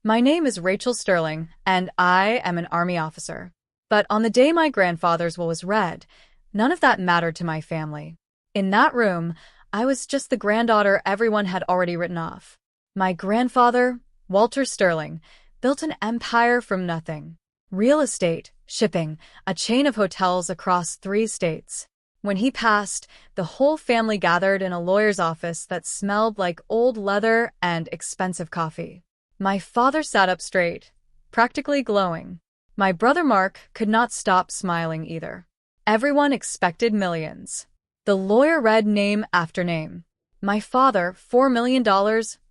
My name is Rachel Sterling, and I am an Army officer. But on the day my grandfather's will was read, none of that mattered to my family. In that room, I was just the granddaughter everyone had already written off. My grandfather, Walter Sterling, built an empire from nothing. Real estate, shipping, a chain of hotels across 3 states. When he passed, the whole family gathered in a lawyer's office that smelled like old leather and expensive coffee. My father sat up straight, practically glowing. My brother Mark could not stop smiling either. Everyone expected millions. The lawyer read name after name. My father, $4 million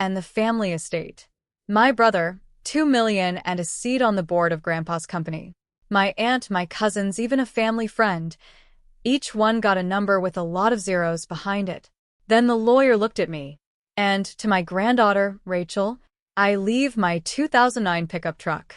and the family estate. My brother, $2 million and a seat on the board of Grandpa's company. My aunt, my cousins, even a family friend. Each one got a number with a lot of zeros behind it. Then the lawyer looked at me. And to my granddaughter, Rachel, I leave my 2009 pickup truck.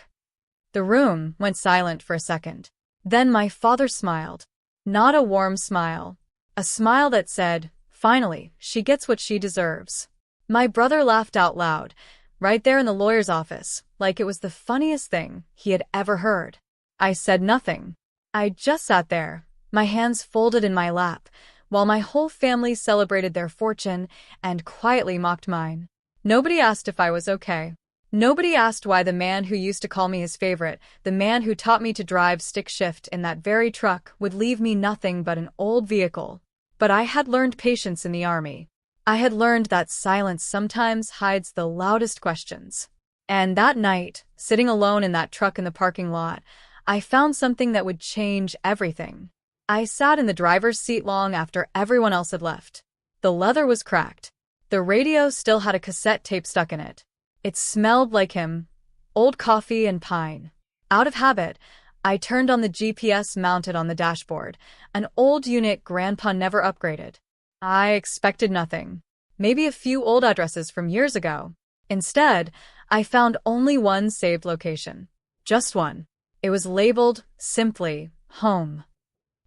The room went silent for a second. Then my father smiled. Not a warm smile. A smile that said, finally, she gets what she deserves. My brother laughed out loud, right there in the lawyer's office, like it was the funniest thing he had ever heard. I said nothing. I just sat there, my hands folded in my lap, while my whole family celebrated their fortune and quietly mocked mine. Nobody asked if I was okay. Nobody asked why the man who used to call me his favorite, the man who taught me to drive stick shift in that very truck, would leave me nothing but an old vehicle. But I had learned patience in the Army. I had learned that silence sometimes hides the loudest questions. And that night, sitting alone in that truck in the parking lot, I found something that would change everything. I sat in the driver's seat long after everyone else had left. The leather was cracked. The radio still had a cassette tape stuck in it. It smelled like him, old coffee and pine. Out of habit, I turned on the GPS mounted on the dashboard, an old unit Grandpa never upgraded. I expected nothing. Maybe a few old addresses from years ago. Instead, I found only one saved location. Just one. It was labeled, simply, home.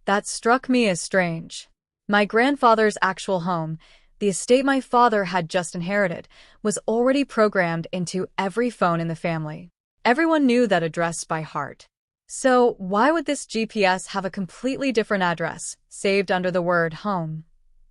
That struck me as strange. My grandfather's actual home, the estate my father had just inherited, was already programmed into every phone in the family. Everyone knew that address by heart. So why would this GPS have a completely different address, saved under the word home?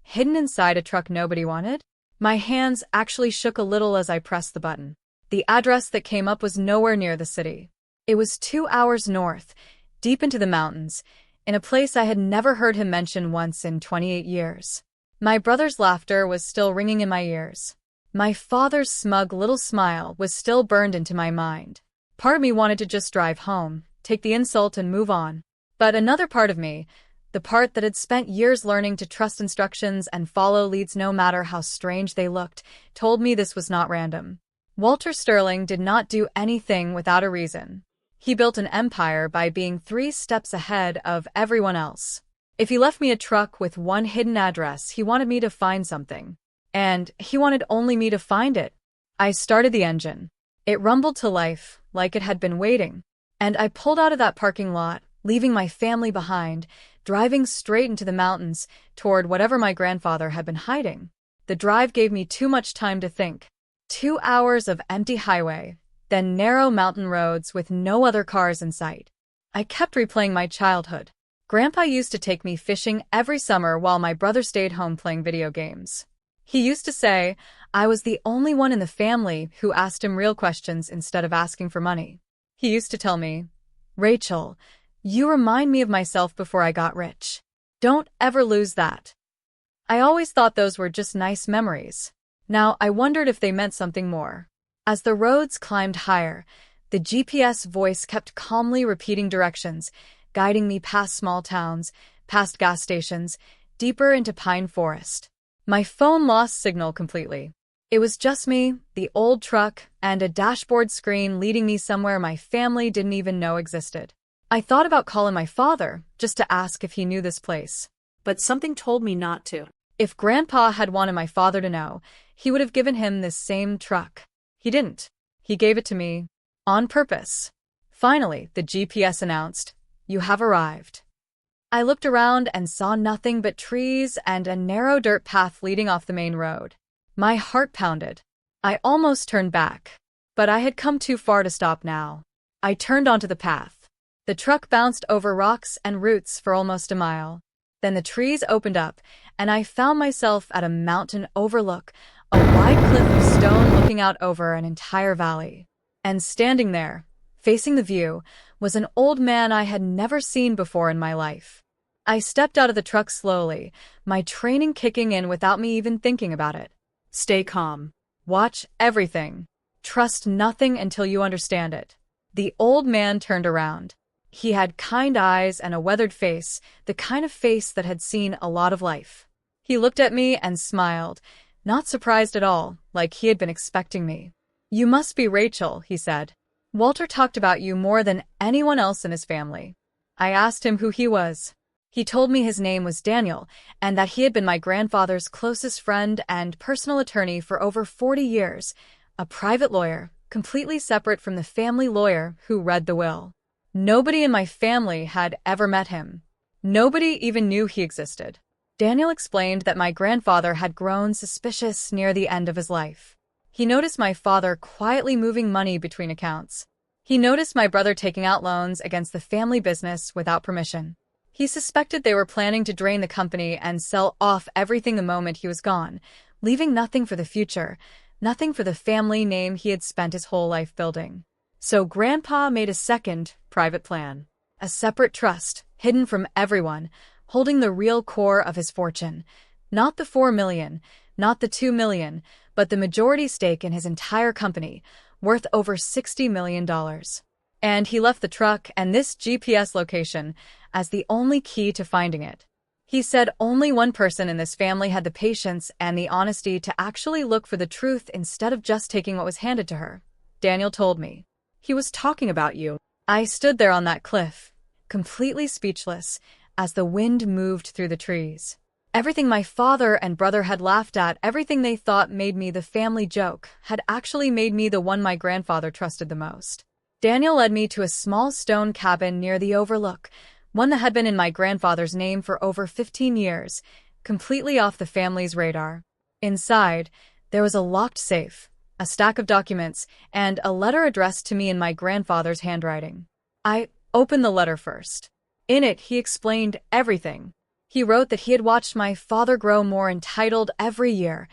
Hidden inside a truck nobody wanted? My hands actually shook a little as I pressed the button. The address that came up was nowhere near the city. It was 2 hours north, deep into the mountains, in a place I had never heard him mention once in 28 years. My brother's laughter was still ringing in my ears. My father's smug little smile was still burned into my mind. Part of me wanted to just drive home, take the insult and move on. But another part of me, the part that had spent years learning to trust instructions and follow leads no matter how strange they looked, told me this was not random. Walter Sterling did not do anything without a reason. He built an empire by being 3 steps ahead of everyone else. If he left me a truck with one hidden address, he wanted me to find something. And he wanted only me to find it. I started the engine. It rumbled to life, like it had been waiting. And I pulled out of that parking lot, leaving my family behind, driving straight into the mountains, toward whatever my grandfather had been hiding. The drive gave me too much time to think. 2 hours of empty highway, then narrow mountain roads with no other cars in sight. I kept replaying my childhood. Grandpa used to take me fishing every summer while my brother stayed home playing video games. He used to say I was the only one in the family who asked him real questions instead of asking for money. He used to tell me, Rachel, you remind me of myself before I got rich. Don't ever lose that. I always thought those were just nice memories. Now I wondered if they meant something more. As the roads climbed higher, the GPS voice kept calmly repeating directions, guiding me past small towns, past gas stations, deeper into pine forest. My phone lost signal completely. It was just me, the old truck, and a dashboard screen leading me somewhere my family didn't even know existed. I thought about calling my father, just to ask if he knew this place. But something told me not to. If Grandpa had wanted my father to know, he would have given him this same truck. He didn't. He gave it to me. On purpose. Finally, the GPS announced, "You have arrived." I looked around and saw nothing but trees and a narrow dirt path leading off the main road. My heart pounded. I almost turned back. But I had come too far to stop now. I turned onto the path. The truck bounced over rocks and roots for almost a mile. Then the trees opened up, and I found myself at a mountain overlook, a wide cliff of stone looking out over an entire valley. And standing there, facing the view, was an old man I had never seen before in my life. I stepped out of the truck slowly, my training kicking in without me even thinking about it. Stay calm. Watch everything. Trust nothing until you understand it. The old man turned around. He had kind eyes and a weathered face, the kind of face that had seen a lot of life. He looked at me and smiled, not surprised at all, like he had been expecting me. "You must be Rachel," he said. "Walter talked about you more than anyone else in his family." I asked him who he was. He told me his name was Daniel, and that he had been my grandfather's closest friend and personal attorney for over 40 years, a private lawyer, completely separate from the family lawyer who read the will. Nobody in my family had ever met him. Nobody even knew he existed. Daniel explained that my grandfather had grown suspicious near the end of his life. He noticed my father quietly moving money between accounts. He noticed my brother taking out loans against the family business without permission. He suspected they were planning to drain the company and sell off everything the moment he was gone, leaving nothing for the future, nothing for the family name he had spent his whole life building. So Grandpa made a second, private plan. A separate trust, hidden from everyone, holding the real core of his fortune. Not the 4 million, not the 2 million, but the majority stake in his entire company, worth over $60 million. And he left the truck and this GPS location as the only key to finding it. He said only one person in this family had the patience and the honesty to actually look for the truth instead of just taking what was handed to her. Daniel told me. He was talking about you. I stood there on that cliff, completely speechless, as the wind moved through the trees. Everything my father and brother had laughed at, everything they thought made me the family joke, had actually made me the one my grandfather trusted the most. Daniel led me to a small stone cabin near the overlook, one that had been in my grandfather's name for over 15 years, completely off the family's radar. Inside, there was a locked safe, a stack of documents, and a letter addressed to me in my grandfather's handwriting. I opened the letter first. In it, he explained everything. He wrote that he had watched my father grow more entitled every year,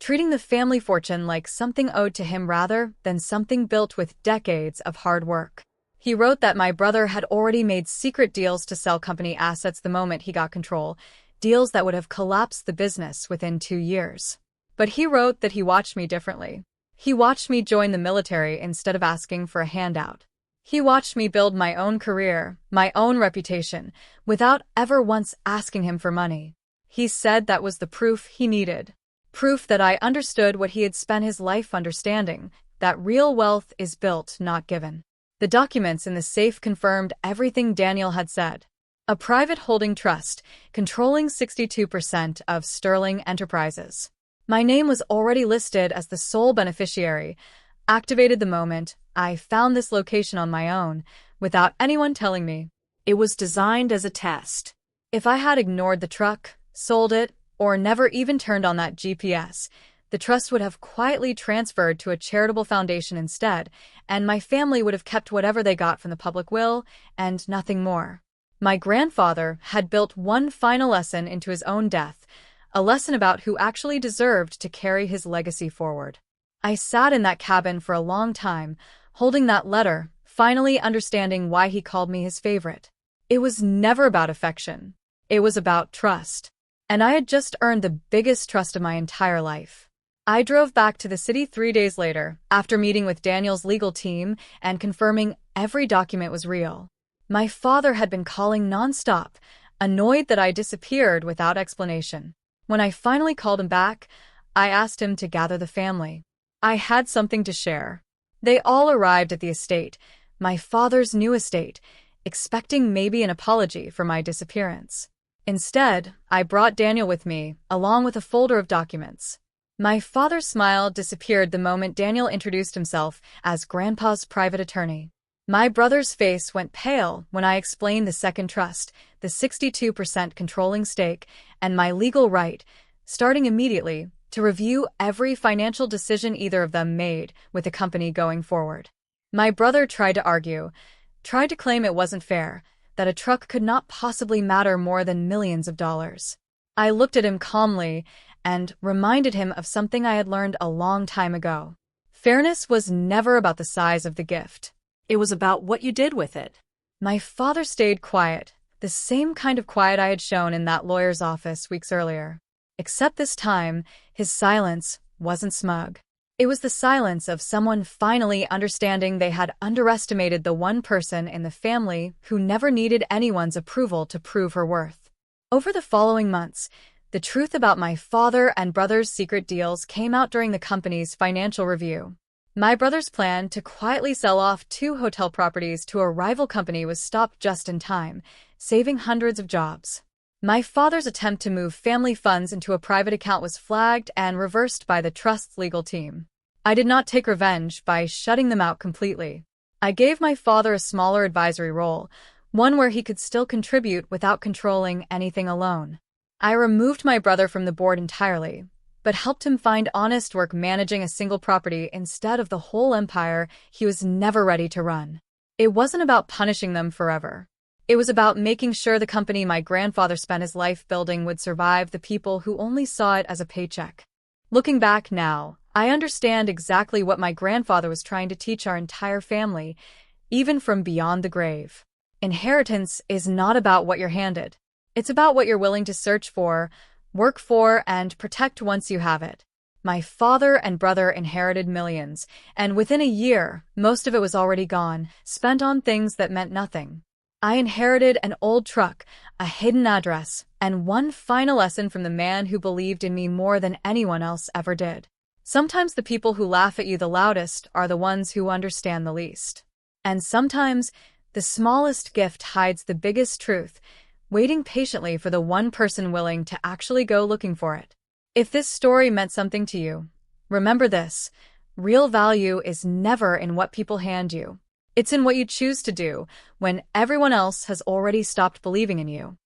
treating the family fortune like something owed to him rather than something built with decades of hard work. He wrote that my brother had already made secret deals to sell company assets the moment he got control, deals that would have collapsed the business within 2 years. But he wrote that he watched me differently. He watched me join the military instead of asking for a handout. He watched me build my own career, my own reputation, without ever once asking him for money. He said that was the proof he needed. Proof that I understood what he had spent his life understanding, that real wealth is built, not given. The documents in the safe confirmed everything Daniel had said. A private holding trust, controlling 62% of Sterling Enterprises. My name was already listed as the sole beneficiary, activated the moment I found this location on my own, without anyone telling me. It was designed as a test. If I had ignored the truck, sold it, or never even turned on that GPS, the trust would have quietly transferred to a charitable foundation instead, and my family would have kept whatever they got from the public will, and nothing more. My grandfather had built one final lesson into his own death, a lesson about who actually deserved to carry his legacy forward. I sat in that cabin for a long time, holding that letter, finally understanding why he called me his favorite. It was never about affection. It was about trust. And I had just earned the biggest trust of my entire life. I drove back to the city 3 days later, after meeting with Daniel's legal team and confirming every document was real. My father had been calling nonstop, annoyed that I disappeared without explanation. When I finally called him back, I asked him to gather the family. I had something to share. They all arrived at the estate, my father's new estate, expecting maybe an apology for my disappearance. Instead, I brought Daniel with me, along with a folder of documents. My father's smile disappeared the moment Daniel introduced himself as Grandpa's private attorney. My brother's face went pale when I explained the second trust, the 62% controlling stake, and my legal right, starting immediately, to review every financial decision either of them made with the company going forward. My brother tried to argue, tried to claim it wasn't fair, that a truck could not possibly matter more than millions of dollars. I looked at him calmly and reminded him of something I had learned a long time ago. Fairness was never about the size of the gift. It was about what you did with it. My father stayed quiet, the same kind of quiet I had shown in that lawyer's office weeks earlier. Except this time, his silence wasn't smug. It was the silence of someone finally understanding they had underestimated the one person in the family who never needed anyone's approval to prove her worth. Over the following months, the truth about my father and brother's secret deals came out during the company's financial review. My brother's plan to quietly sell off 2 hotel properties to a rival company was stopped just in time, saving hundreds of jobs. My father's attempt to move family funds into a private account was flagged and reversed by the trust's legal team. I did not take revenge by shutting them out completely. I gave my father a smaller advisory role, one where he could still contribute without controlling anything alone. I removed my brother from the board entirely, but helped him find honest work managing a single property instead of the whole empire he was never ready to run. It wasn't about punishing them forever. It was about making sure the company my grandfather spent his life building would survive the people who only saw it as a paycheck. Looking back now, I understand exactly what my grandfather was trying to teach our entire family, even from beyond the grave. Inheritance is not about what you're handed. It's about what you're willing to search for, work for, and protect once you have it. My father and brother inherited millions, and within a year, most of it was already gone, spent on things that meant nothing. I inherited an old truck, a hidden address, and one final lesson from the man who believed in me more than anyone else ever did. Sometimes the people who laugh at you the loudest are the ones who understand the least. And sometimes, the smallest gift hides the biggest truth, waiting patiently for the one person willing to actually go looking for it. If this story meant something to you, remember this: real value is never in what people hand you. It's in what you choose to do when everyone else has already stopped believing in you.